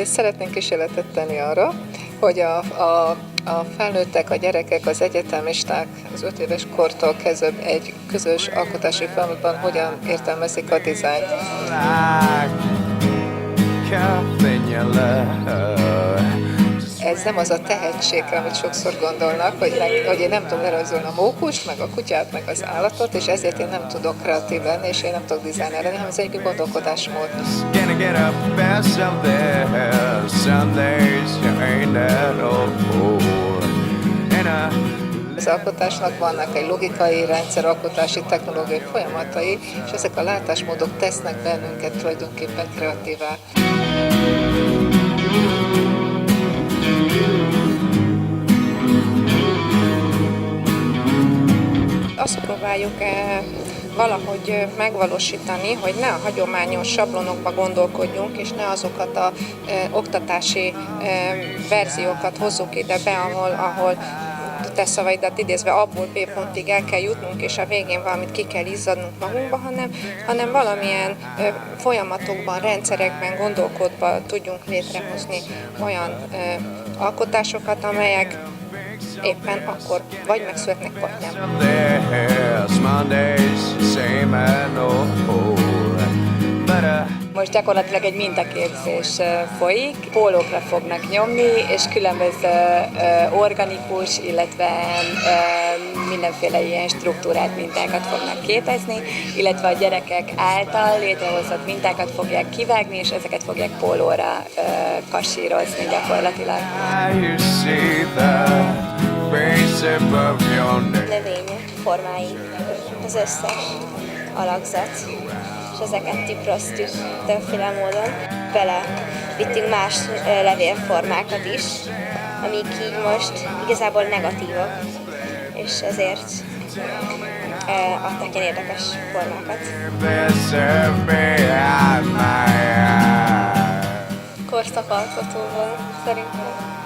Szeretnénk kísérletet tenni arra, hogy a felnőttek, a gyerekek, az egyetemisták az 5 éves kortól kezdve egy közös alkotási folyamatban hogyan értelmezik a dizájnt. Ez nem az a tehetségre, amit sokszor gondolnak, hogy én nem tudom lerajzolni a mókust, meg a kutyát, meg az állatot, és ezért én nem tudok kreatív lenni, és én nem tudok dizájner lenni, hanem ez egy gondolkodásmód. Az alkotásnak vannak egy logikai rendszer, alkotási technológiai folyamatai, és ezek a látásmódok tesznek bennünket tulajdonképpen kreatívá. Azt próbáljuk valahogy megvalósítani, hogy ne a hagyományos sablonokba gondolkodjunk, és ne azokat az oktatási verziókat hozzuk ide be, ahol te szavaidat idézve abból B pontig el kell jutnunk, és a végén valamit ki kell izzadnunk magunkba, hanem valamilyen folyamatokban, rendszerekben gondolkodva tudjunk létrehozni olyan alkotásokat, amelyek éppen akkor vagy megszületnek, vagy nem. Most gyakorlatilag egy mintaképzés folyik, pólókra fognak nyomni, és különböző organikus, illetve mindenféle ilyen struktúrát, mintákat fognak képezni, illetve a gyerekek által létrehozott mintákat fogják kivágni, és ezeket fogják pólóra kasírozni gyakorlatilag. Növények, formái, az összes alakzat, és ezeket tiproztuk többféle módon. Belevittünk más levélformákat is, amik így most igazából negatívak, és ezért adtak ilyen érdekes formákat. Korszakalkotóval szerintem.